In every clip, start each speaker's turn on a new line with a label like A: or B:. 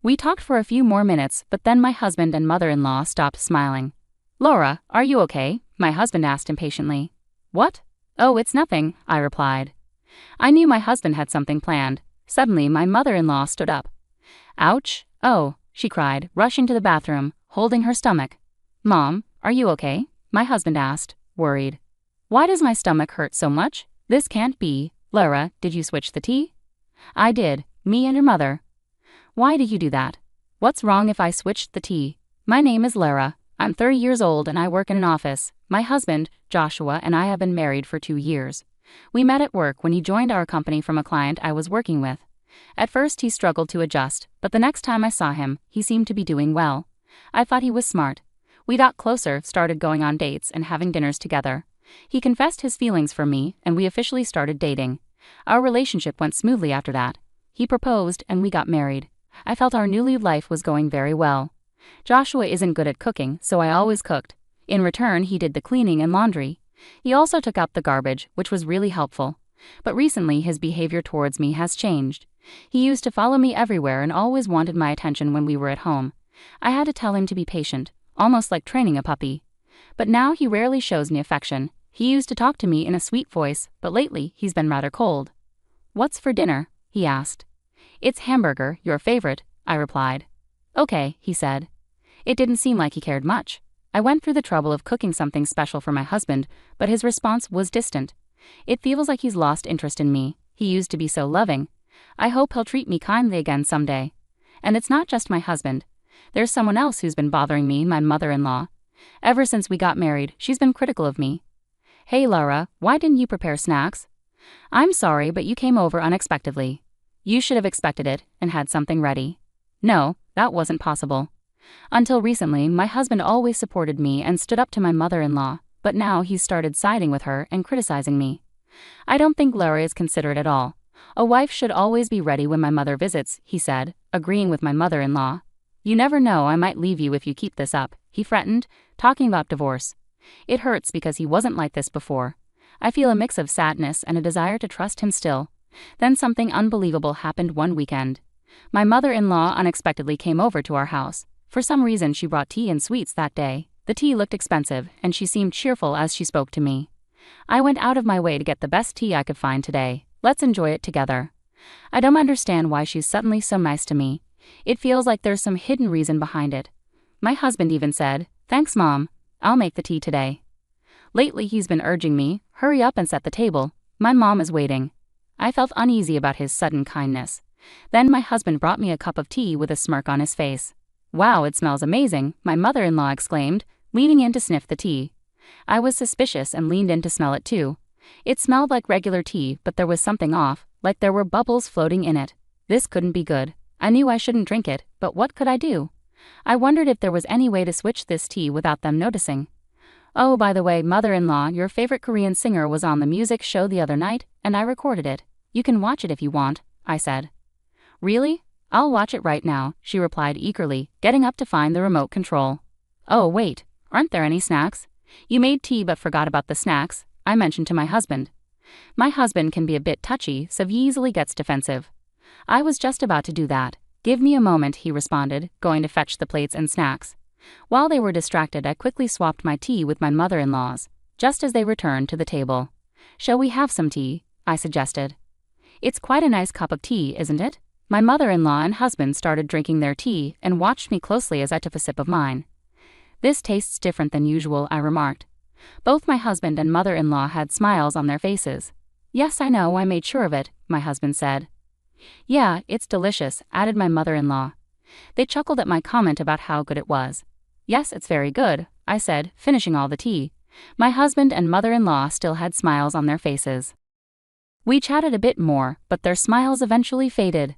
A: We talked for a few more minutes, but then my husband and mother-in-law stopped smiling. "Laura, are you okay?" my husband asked impatiently. "What?" "Oh, it's nothing," I replied. I knew my husband had something planned. Suddenly, my mother-in-law stood up. "Ouch, oh," she cried, rushing to the bathroom, holding her stomach. "Mom, are you okay?" my husband asked, worried. "Why does my stomach hurt so much? This can't be. Laura, did you switch the tea?" "I did, me and your mother." "Why did you do that? What's wrong if I switched the tea? My name is Lara. I'm 30 years old and I work in an office. My husband, Joshua, and I have been married for 2 years. We met at work when he joined our company from a client I was working with. At first he struggled to adjust, but the next time I saw him, he seemed to be doing well. I thought he was smart. We got closer, started going on dates and having dinners together. He confessed his feelings for me, and we officially started dating. Our relationship went smoothly after that. He proposed and we got married. I felt our new life was going very well. Joshua isn't good at cooking, so I always cooked. In return, he did the cleaning and laundry. He also took out the garbage, which was really helpful. But recently his behavior towards me has changed. He used to follow me everywhere and always wanted my attention when we were at home. I had to tell him to be patient, almost like training a puppy. But now he rarely shows me affection. He used to talk to me in a sweet voice, but lately he's been rather cold. "What's for dinner?" he asked. "It's hamburger, your favorite," I replied. "Okay," he said. It didn't seem like he cared much. I went through the trouble of cooking something special for my husband, but his response was distant. It feels like he's lost interest in me. He used to be so loving. I hope he'll treat me kindly again someday. And it's not just my husband. There's someone else who's been bothering me, my mother-in-law. Ever since we got married, she's been critical of me. "Hey Laura, why didn't you prepare snacks?" "I'm sorry, but you came over unexpectedly. You should have expected it and had something ready." No, that wasn't possible. Until recently, my husband always supported me and stood up to my mother-in-law, but now he's started siding with her and criticizing me. I don't think Laura is considerate at all. "A wife should always be ready when my mother visits," he said, agreeing with my mother-in-law. "You never know, I might leave you if you keep this up," he threatened, talking about divorce. It hurts because he wasn't like this before. I feel a mix of sadness and a desire to trust him still. Then something unbelievable happened one weekend. My mother-in-law unexpectedly came over to our house. For some reason she brought tea and sweets that day. The tea looked expensive, and she seemed cheerful as she spoke to me. "I went out of my way to get the best tea I could find today. Let's enjoy it together." I don't understand why she's suddenly so nice to me. It feels like there's some hidden reason behind it. My husband even said, "Thanks, Mom. I'll make the tea today." Lately he's been urging me, "Hurry up and set the table. My mom is waiting." I felt uneasy about his sudden kindness. Then my husband brought me a cup of tea with a smirk on his face. "Wow, it smells amazing," my mother-in-law exclaimed, leaning in to sniff the tea. I was suspicious and leaned in to smell it too. It smelled like regular tea, but there was something off, like there were bubbles floating in it. This couldn't be good. I knew I shouldn't drink it, but what could I do? I wondered if there was any way to switch this tea without them noticing. "Oh, by the way, mother-in-law, your favorite Korean singer was on the music show the other night, and I recorded it. You can watch it if you want," I said. "Really? I'll watch it right now," she replied eagerly, getting up to find the remote control. "Oh, wait, aren't there any snacks? You made tea but forgot about the snacks," I mentioned to my husband. My husband can be a bit touchy, so he easily gets defensive. I was just about to do that. "Give me a moment," he responded, going to fetch the plates and snacks. While they were distracted, I quickly swapped my tea with my mother-in-law's, just as they returned to the table. "Shall we have some tea?" I suggested. "It's quite a nice cup of tea, isn't it?" My mother-in-law and husband started drinking their tea and watched me closely as I took a sip of mine. "This tastes different than usual," I remarked. Both my husband and mother-in-law had smiles on their faces. "Yes, I know, I made sure of it," my husband said. "Yeah, it's delicious," added my mother-in-law. They chuckled at my comment about how good it was. "Yes, it's very good," I said, finishing all the tea. My husband and mother-in-law still had smiles on their faces. We chatted a bit more, but their smiles eventually faded.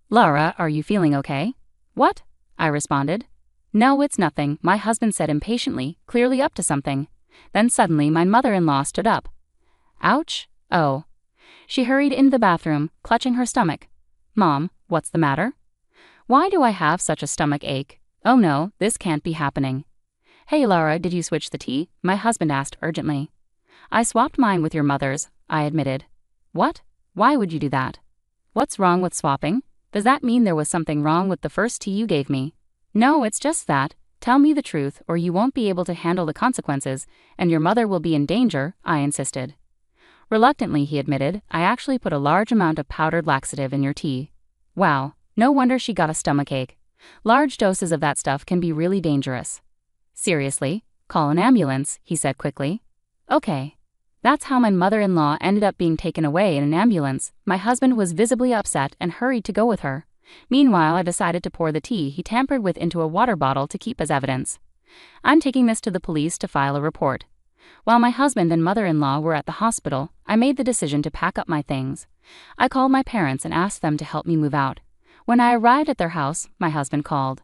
A: "Laura, are you feeling okay?" "What?" I responded. "No, it's nothing," my husband said impatiently, clearly up to something. Then suddenly my mother-in-law stood up. "Ouch, oh." She hurried into the bathroom, clutching her stomach. "Mom, what's the matter?" "Why do I have such a stomach ache? Oh no, this can't be happening." "Hey Laura, did you switch the tea?" my husband asked urgently. "I swapped mine with your mother's," I admitted. "What? Why would you do that?" "What's wrong with swapping? Does that mean there was something wrong with the first tea you gave me? No, it's just that. Tell me the truth or you won't be able to handle the consequences, and your mother will be in danger, I insisted. Reluctantly, he admitted, I actually put a large amount of powdered laxative in your tea. Wow, no wonder she got a stomachache. Large doses of that stuff can be really dangerous. Seriously? Call an ambulance, he said quickly. Okay. That's how my mother-in-law ended up being taken away in an ambulance. My husband was visibly upset and hurried to go with her. Meanwhile, I decided to pour the tea he tampered with into a water bottle to keep as evidence. I'm taking this to the police to file a report. While my husband and mother-in-law were at the hospital, I made the decision to pack up my things. I called my parents and asked them to help me move out. When I arrived at their house, my husband called.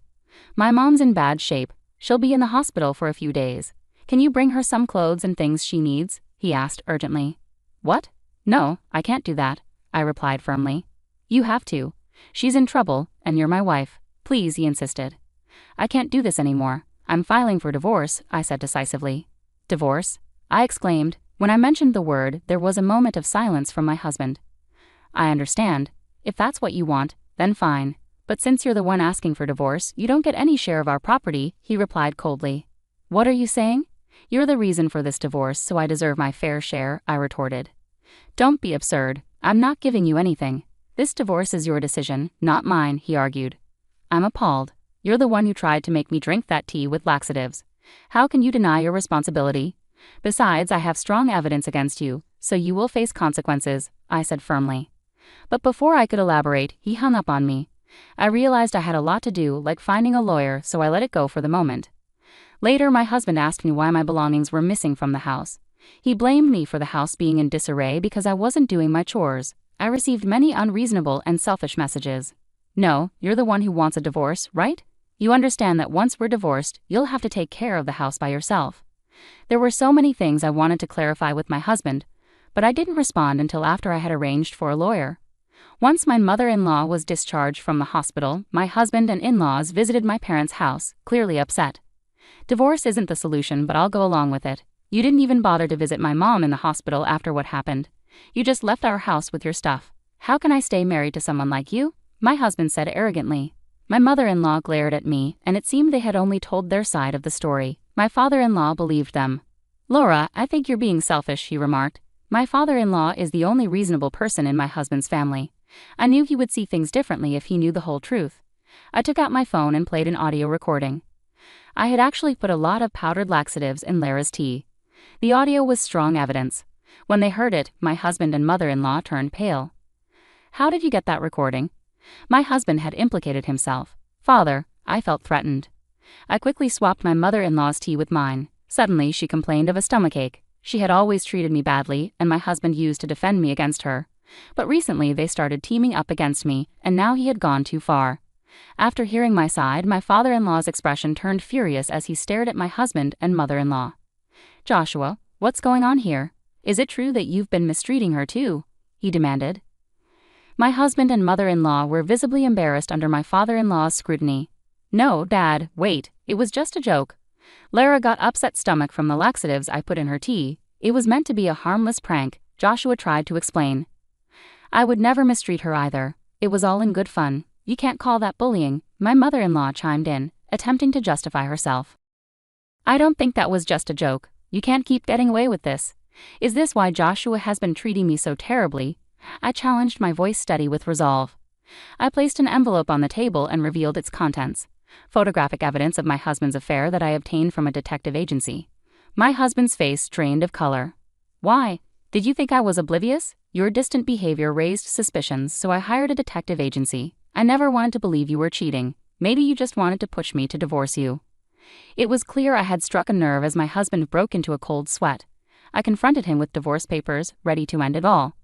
A: My mom's in bad shape. She'll be in the hospital for a few days. Can you bring her some clothes and things she needs? He asked urgently. What? No, I can't do that, I replied firmly. You have to. She's in trouble, and you're my wife. Please, he insisted. I can't do this anymore. I'm filing for divorce, I said decisively. Divorce? I exclaimed. When I mentioned the word, there was a moment of silence from my husband. I understand. If that's what you want, then fine. But since you're the one asking for divorce, you don't get any share of our property, he replied coldly. What are you saying? You're the reason for this divorce, so I deserve my fair share, I retorted. Don't be absurd. I'm not giving you anything. This divorce is your decision, not mine, he argued. I'm appalled. You're the one who tried to make me drink that tea with laxatives. How can you deny your responsibility? Besides, I have strong evidence against you, so you will face consequences, I said firmly. But before I could elaborate, he hung up on me. I realized I had a lot to do, like finding a lawyer, so I let it go for the moment. Later, my husband asked me why my belongings were missing from the house. He blamed me for the house being in disarray because I wasn't doing my chores. I received many unreasonable and selfish messages. No, you're the one who wants a divorce, right? You understand that once we're divorced, you'll have to take care of the house by yourself. There were so many things I wanted to clarify with my husband, but I didn't respond until after I had arranged for a lawyer. Once my mother-in-law was discharged from the hospital, my husband and in-laws visited my parents' house, clearly upset. Divorce isn't the solution, but I'll go along with it. You didn't even bother to visit my mom in the hospital after what happened. You just left our house with your stuff. How can I stay married to someone like you? My husband said arrogantly. My mother-in-law glared at me, and it seemed they had only told their side of the story. My father-in-law believed them. Laura, I think you're being selfish, he remarked. My father-in-law is the only reasonable person in my husband's family. I knew he would see things differently if he knew the whole truth. I took out my phone and played an audio recording. I had actually put a lot of powdered laxatives in Lara's tea. The audio was strong evidence. When they heard it, my husband and mother-in-law turned pale. How did you get that recording? My husband had implicated himself. Father, I felt threatened. I quickly swapped my mother-in-law's tea with mine. Suddenly, she complained of a stomachache. She had always treated me badly, and my husband used to defend me against her. But recently they started teaming up against me, and now he had gone too far. After hearing my side, my father-in-law's expression turned furious as he stared at my husband and mother-in-law. Joshua, what's going on here? Is it true that you've been mistreating her too? He demanded. My husband and mother-in-law were visibly embarrassed under my father-in-law's scrutiny. No, Dad, wait, it was just a joke. Lara got upset stomach from the laxatives I put in her tea. It was meant to be a harmless prank, Joshua tried to explain. I would never mistreat her either. It was all in good fun. You can't call that bullying, my mother-in-law chimed in, attempting to justify herself. I don't think that was just a joke. You can't keep getting away with this. Is this why Joshua has been treating me so terribly? I challenged, my voice steady with resolve. I placed an envelope on the table and revealed its contents. Photographic evidence of my husband's affair that I obtained from a detective agency. My husband's face drained of color. Why? Did you think I was oblivious? Your distant behavior raised suspicions, so I hired a detective agency. I never wanted to believe you were cheating. Maybe you just wanted to push me to divorce you. It was clear I had struck a nerve as my husband broke into a cold sweat. I confronted him with divorce papers, ready to end it all.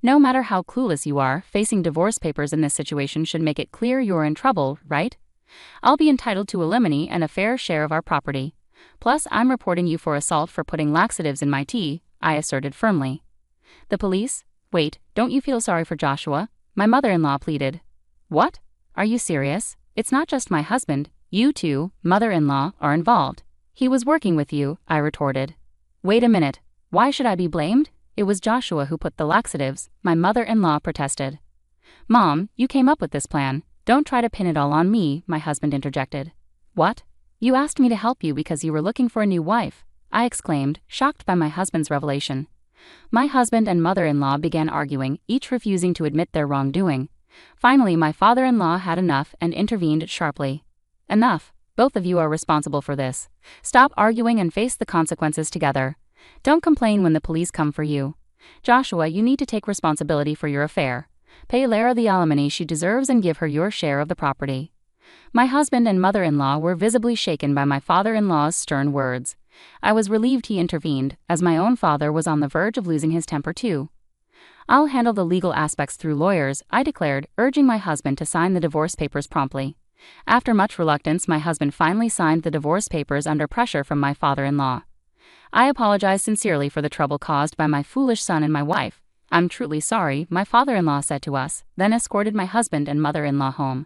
A: No matter how clueless you are, facing divorce papers in this situation should make it clear you're in trouble, right? I'll be entitled to alimony and a fair share of our property. Plus, I'm reporting you for assault for putting laxatives in my tea, I asserted firmly. The police? Wait, don't you feel sorry for Joshua? My mother-in-law pleaded. What? Are you serious? It's not just my husband. You too, mother-in-law, are involved. He was working with you, I retorted. Wait a minute. Why should I be blamed? It was Joshua who put the laxatives, my mother-in-law protested. "Mom, you came up with this plan. Don't try to pin it all on me," my husband interjected. "What? You asked me to help you because you were looking for a new wife," I exclaimed, shocked by my husband's revelation. My husband and mother-in-law began arguing, each refusing to admit their wrongdoing. Finally, my father-in-law had enough and intervened sharply. "Enough. Both of you are responsible for this. Stop arguing and face the consequences together. Don't complain when the police come for you. Joshua, you need to take responsibility for your affair. Pay Lara the alimony she deserves and give her your share of the property." My husband and mother-in-law were visibly shaken by my father-in-law's stern words. I was relieved he intervened, as my own father was on the verge of losing his temper too. "I'll handle the legal aspects through lawyers," I declared, urging my husband to sign the divorce papers promptly. After much reluctance, my husband finally signed the divorce papers under pressure from my father-in-law. I apologized sincerely for the trouble caused by my foolish son and my wife. "I'm truly sorry," my father-in-law said to us, then escorted my husband and mother-in-law home.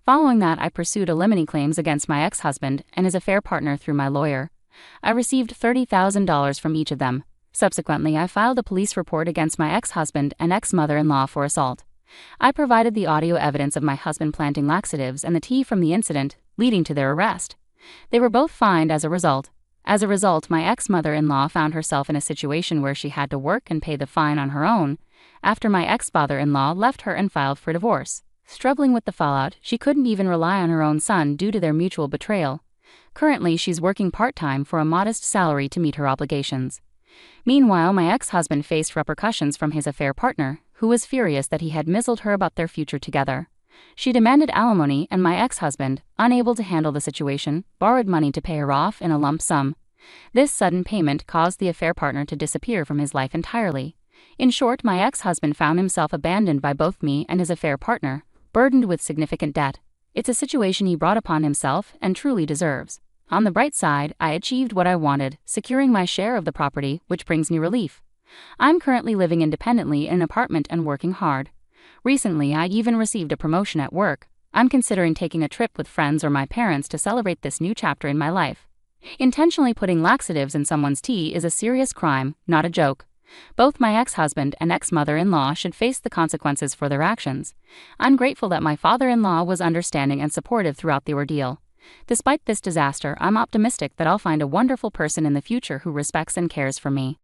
A: Following that, I pursued alimony claims against my ex-husband and his affair partner through my lawyer. I received $30,000 from each of them. Subsequently, I filed a police report against my ex-husband and ex-mother-in-law for assault. I provided the audio evidence of my husband planting laxatives and the tea from the incident, leading to their arrest. They were both fined as a result. My ex-mother-in-law found herself in a situation where she had to work and pay the fine on her own, after my ex-father-in-law left her and filed for divorce. Struggling with the fallout, she couldn't even rely on her own son due to their mutual betrayal. Currently, she's working part-time for a modest salary to meet her obligations. Meanwhile, my ex-husband faced repercussions from his affair partner, who was furious that he had misled her about their future together. She demanded alimony, and my ex-husband, unable to handle the situation, borrowed money to pay her off in a lump sum. This sudden payment caused the affair partner to disappear from his life entirely. In short, my ex-husband found himself abandoned by both me and his affair partner, burdened with significant debt. It's a situation he brought upon himself and truly deserves. On the bright side, I achieved what I wanted, securing my share of the property, which brings me relief. I'm currently living independently in an apartment and working hard. Recently, I even received a promotion at work. I'm considering taking a trip with friends or my parents to celebrate this new chapter in my life. Intentionally putting laxatives in someone's tea is a serious crime, not a joke. Both my ex-husband and ex-mother-in-law should face the consequences for their actions. I'm grateful that my father-in-law was understanding and supportive throughout the ordeal. Despite this disaster, I'm optimistic that I'll find a wonderful person in the future who respects and cares for me.